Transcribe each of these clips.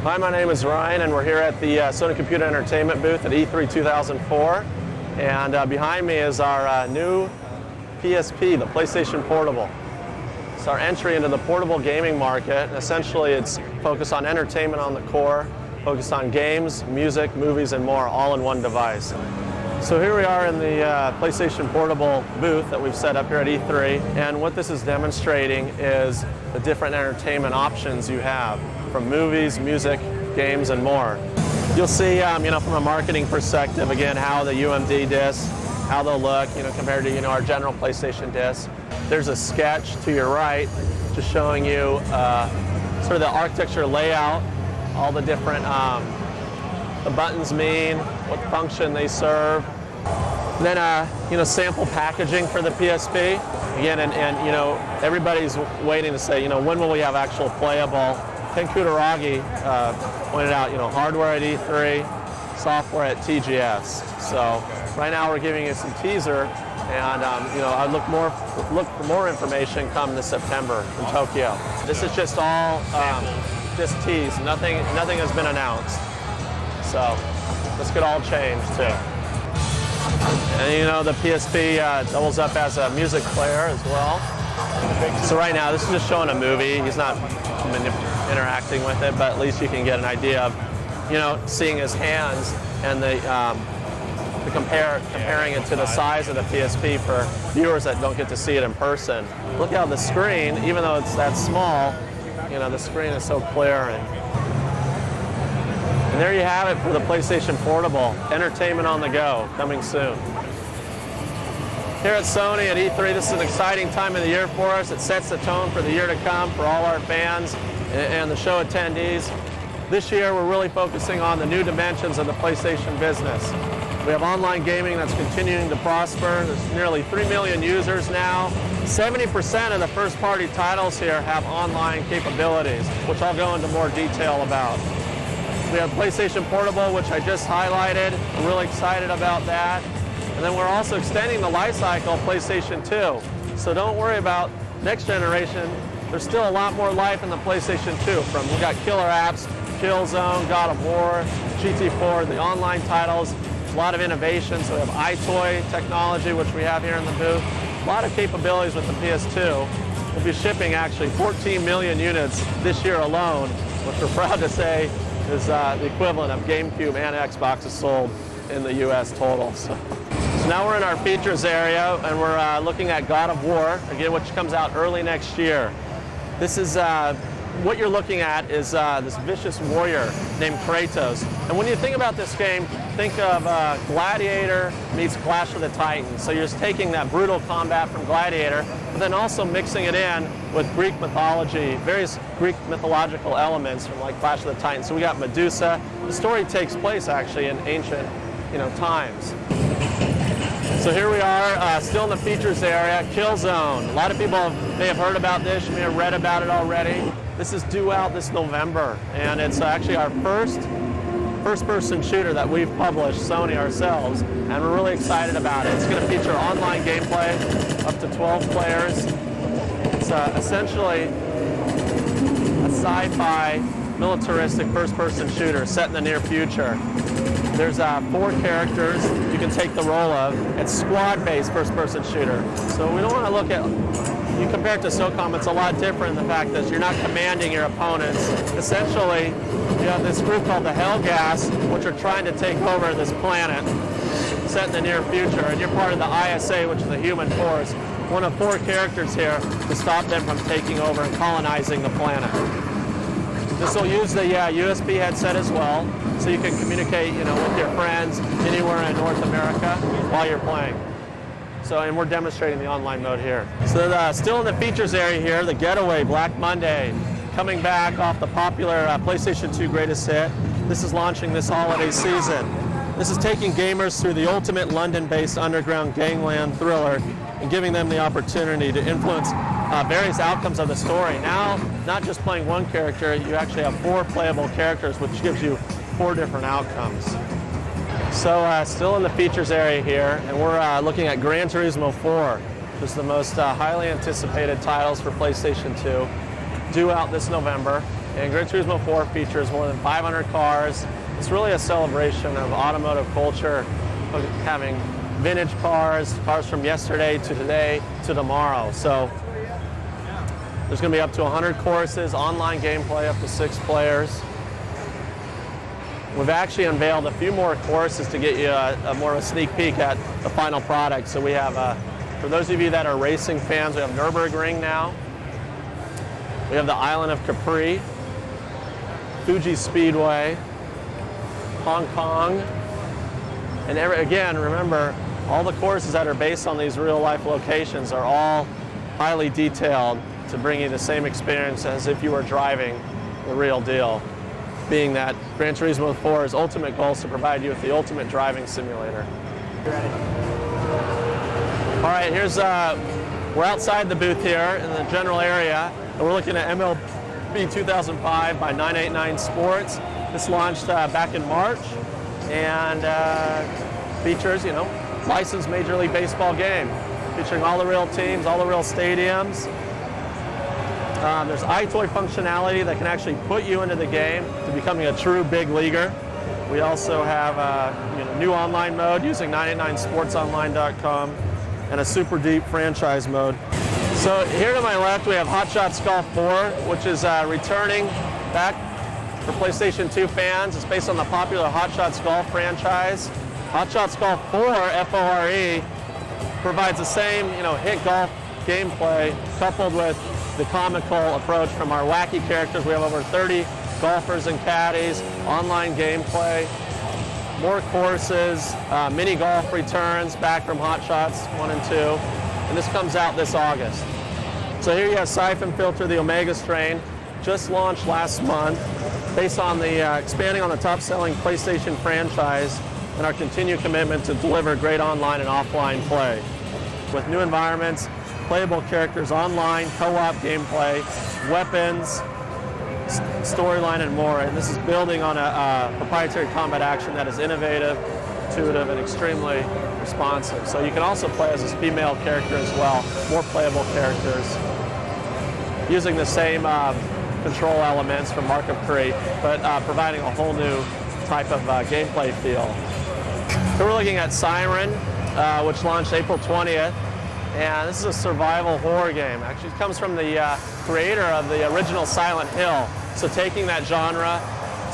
Hi, my name is Ryan, and we're here at the Sony Computer Entertainment booth at E3 2004. And behind me is our new PSP, the PlayStation Portable. It's our entry into the portable gaming market, and essentially it's focused on entertainment on the core, focused on games, music, movies, and more, all in one device. So here we are in the PlayStation Portable booth that we've set up here at E3, and what this is demonstrating is the different entertainment options you have, from movies, music, games, and more. You'll see, from a marketing perspective, again, how the UMD discs, how they'll look, compared to, our general PlayStation disc. There's a sketch to your right, just showing you sort of the architecture layout, all the different, the buttons mean, what function they serve. And then, sample packaging for the PSP. Again, and everybody's waiting to say, when will we have actual playable? Ken Kutaragi pointed out, hardware at E3, software at TGS. So right now we're giving you some teaser, and I look for more information come this September in Tokyo. This is just all just tease. Nothing has been announced. So this could all change too. And the PSP doubles up as a music player as well. So right now this is just showing a movie. He's not interacting with it, but at least you can get an idea of, seeing his hands and comparing it to the size of the PSP for viewers that don't get to see it in person. Look how the screen, even though it's that small, the screen is so clear. And there you have it for the PlayStation Portable. Entertainment on the go, coming soon. Here at Sony at E3, this is an exciting time of the year for us. It sets the tone for the year to come for all our fans and the show attendees. This year, we're really focusing on the new dimensions of the PlayStation business. We have online gaming that's continuing to prosper. There's nearly 3 million users now. 70% of the first-party titles here have online capabilities, which I'll go into more detail about. We have PlayStation Portable, which I just highlighted. I'm really excited about that. And then we're also extending the life cycle of PlayStation 2. So don't worry about next generation. There's still a lot more life in the PlayStation 2. We've got killer apps, Killzone, God of War, GT4, the online titles, a lot of innovation. So we have iToy technology, which we have here in the booth. A lot of capabilities with the PS2. We'll be shipping actually 14 million units this year alone, which we're proud to say is the equivalent of GameCube and Xboxes sold in the US total. So now we're in our features area, and we're looking at God of War, again, which comes out early next year. This is, what you're looking at is this vicious warrior named Kratos. And when you think about this game, think of Gladiator meets Clash of the Titans. So you're just taking that brutal combat from Gladiator, but then also mixing it in with Greek mythology, various Greek mythological elements from like Clash of the Titans. So we got Medusa. The story takes place actually in ancient, times. So here we are, still in the features area, Killzone. A lot of people may have heard about this, you may have read about it already. This is due out this November, and it's actually our first-person shooter that we've published, Sony ourselves, and we're really excited about it. It's going to feature online gameplay, up to 12 players. It's essentially a sci-fi, militaristic first-person shooter set in the near future. There's 4 characters you can take the role of. It's squad-based first-person shooter. So we don't want to look at, you compare it to SOCOM, it's a lot different in the fact that you're not commanding your opponents. Essentially, you have this group called the Hellgas, which are trying to take over this planet set in the near future, and you're part of the ISA, which is the human force, one of 4 characters here to stop them from taking over and colonizing the planet. This will use the USB headset as well, so you can communicate, with your friends anywhere in North America while you're playing. So, and we're demonstrating the online mode here. So, still in the features area here, the Getaway Black Monday, coming back off the popular PlayStation 2 greatest hit. This is launching this holiday season. This is taking gamers through the ultimate London-based underground gangland thriller and giving them the opportunity to influence various outcomes of the story. Now, not just playing one character, you actually have 4 playable characters, which gives you 4 different outcomes. So still in the features area here, and we're looking at Gran Turismo 4, which is the most highly anticipated titles for PlayStation 2, due out this November. And Gran Turismo 4 features more than 500 cars. It's really a celebration of automotive culture, having vintage cars, cars from yesterday to today to tomorrow. So there's going to be up to 100 courses, online gameplay up to 6 players. We've actually unveiled a few more courses to get you more of a sneak peek at the final product. So we have, for those of you that are racing fans, we have Nürburgring now. We have the Island of Capri, Fuji Speedway, Hong Kong. And again, remember, all the courses that are based on these real-life locations are all highly detailed to bring you the same experience as if you were driving the real deal, being that Gran Turismo 4's ultimate goal is to provide you with the ultimate driving simulator. Ready. All right, we're outside the booth here in the general area, and we're looking at MLB 2005 by 989 Sports. This launched back in March, and features, licensed Major League Baseball game, featuring all the real teams, all the real stadiums. There's iToy functionality that can actually put you into the game to becoming a true big leaguer. We also have new online mode using 989sportsonline.com and a super deep franchise mode. So here to my left we have Hot Shots Golf 4, which is returning back for PlayStation 2 fans. It's based on the popular Hot Shots Golf franchise. Hot Shots Golf 4, F-O-R-E, provides the same hit golf gameplay coupled with the comical approach from our wacky characters. We have over 30 golfers and caddies, online gameplay, more courses, mini golf returns back from Hot Shots 1 and 2, and this comes out this August. So here you have Siphon Filter, the Omega strain, just launched last month, based on the expanding on the top-selling PlayStation franchise and our continued commitment to deliver great online and offline play. With new environments, playable characters, online, co-op gameplay, weapons, storyline, and more. And this is building on a proprietary combat action that is innovative, intuitive, and extremely responsive. So you can also play as this female character as well, more playable characters, using the same control elements from Mark of Crete, but providing a whole new type of gameplay feel. Here we're looking at Siren, which launched April 20th. And this is a survival horror game. Actually, it comes from the creator of the original Silent Hill. So taking that genre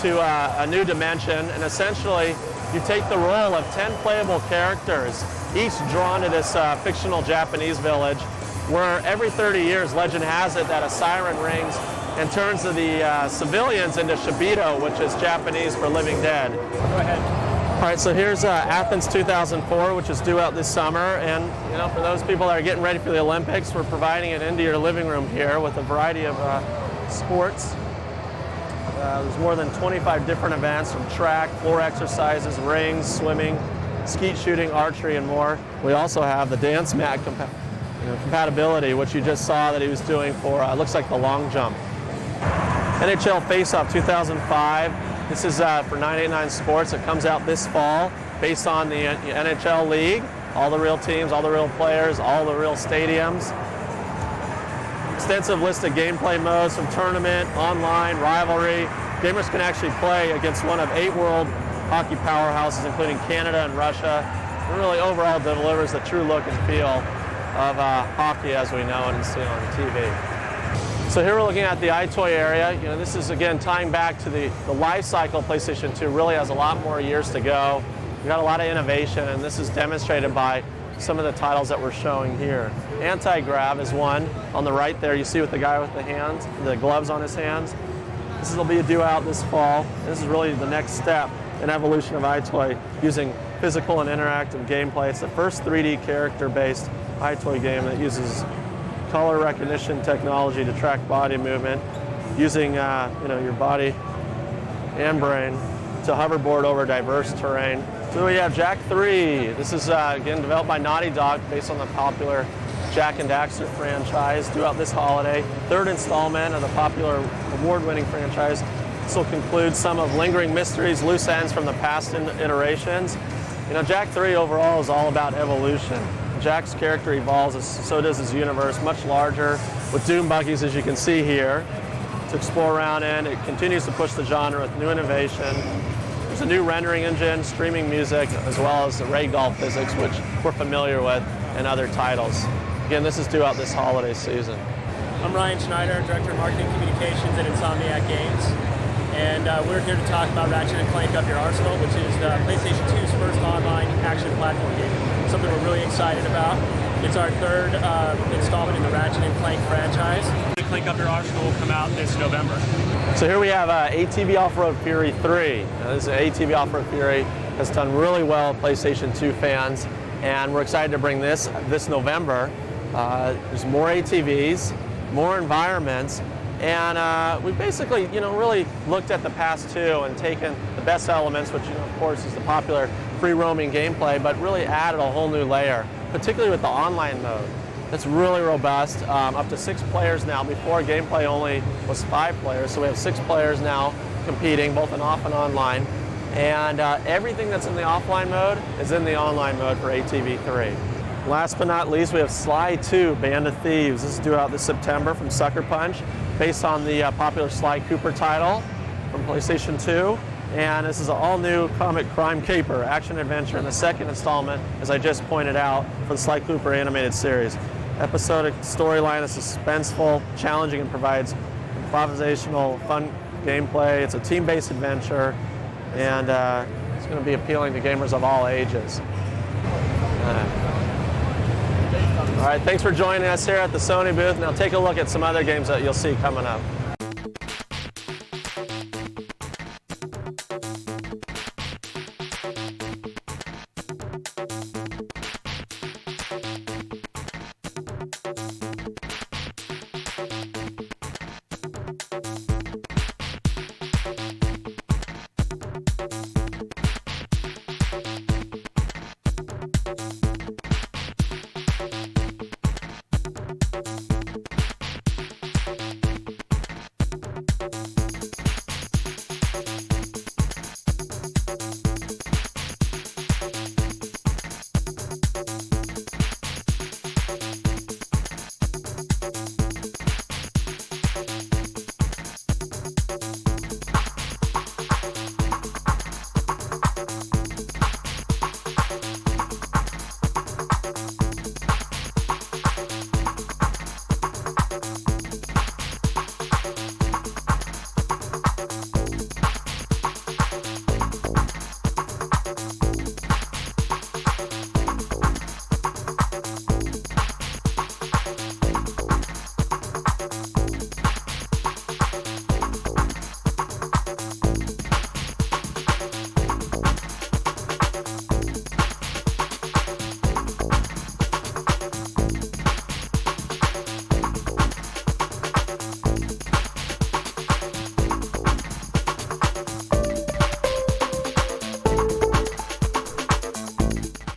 to a new dimension, and essentially you take the role of 10 playable characters, each drawn to this fictional Japanese village, where every 30 years, legend has it that a siren rings and turns the civilians into Shibito, which is Japanese for living dead. Go ahead. All right, so here's Athens 2004, which is due out this summer, and for those people that are getting ready for the Olympics, we're providing it into your living room here with a variety of sports. There's more than 25 different events, from track, floor exercises, rings, swimming, skeet shooting, archery, and more. We also have the dance mat compatibility, which you just saw that he was doing for, looks like the long jump. NHL Face-Off 2005. This is for 989 Sports. It comes out this fall, based on the NHL League. All the real teams, all the real players, all the real stadiums. Extensive list of gameplay modes from tournament, online, rivalry. Gamers can actually play against one of 8 world hockey powerhouses, including Canada and Russia. It really overall delivers the true look and feel of hockey as we know it and see it on TV. So here we're looking at the iToy area. This is again tying back to the life cycle of PlayStation 2. Really has a lot more years to go. We've got a lot of innovation, and this is demonstrated by some of the titles that we're showing here. Anti-Grav is one on the right there. You see with the guy with the gloves on his hands. This will be due out this fall. This is really the next step in evolution of iToy, using physical and interactive gameplay. It's the first 3D character-based iToy game that uses color recognition technology to track body movement, using your body and brain to hoverboard over diverse terrain. So we have Jak 3. This is again developed by Naughty Dog, based on the popular Jak and Daxter franchise, due out this holiday. 3rd installment of the popular award-winning franchise. This will conclude some of lingering mysteries, loose ends from the past iterations. Jak 3 overall is all about evolution. Jak's character evolves, so does his universe, much larger, with doom buggies, as you can see here, to to explore around in. It continues to push the genre with new innovation. There's a new rendering engine, streaming music, as well as the ragdoll physics, which we're familiar with in other titles. Again, this is due out this holiday season. I'm Ryan Schneider, Director of Marketing Communications at Insomniac Games. And we're here to talk about Ratchet & Clank Up Your Arsenal, which is PlayStation 2's first online action platform game. Something we're really excited about. It's our third installment in the Ratchet & Clank franchise. Clank Up Your Arsenal will come out this November. So here we have ATV Off-Road Fury 3. Now, this is ATV Off-Road Fury. Has done really well with PlayStation 2 fans, and we're excited to bring this November. There's more ATVs, more environments, and we basically, really looked at the past two and taken the best elements, which, of course, is the popular free roaming gameplay, but really added a whole new layer, particularly with the online mode. It's really robust, up to 6 players now. Before, gameplay only was 5 players, so we have 6 players now competing, both in off and online. And everything that's in the offline mode is in the online mode for ATV 3. Last but not least, we have Sly 2, Band of Thieves. This is due out this September from Sucker Punch, based on the popular Sly Cooper title from PlayStation 2. And this is an all-new comic crime caper, action-adventure, and the second installment, as I just pointed out, for the Sly Cooper animated series. Episodic storyline is suspenseful, challenging, and provides improvisational, fun gameplay. It's a team-based adventure, and it's going to be appealing to gamers of all ages. All right, thanks for joining us here at the Sony booth. Now take a look at some other games that you'll see coming up.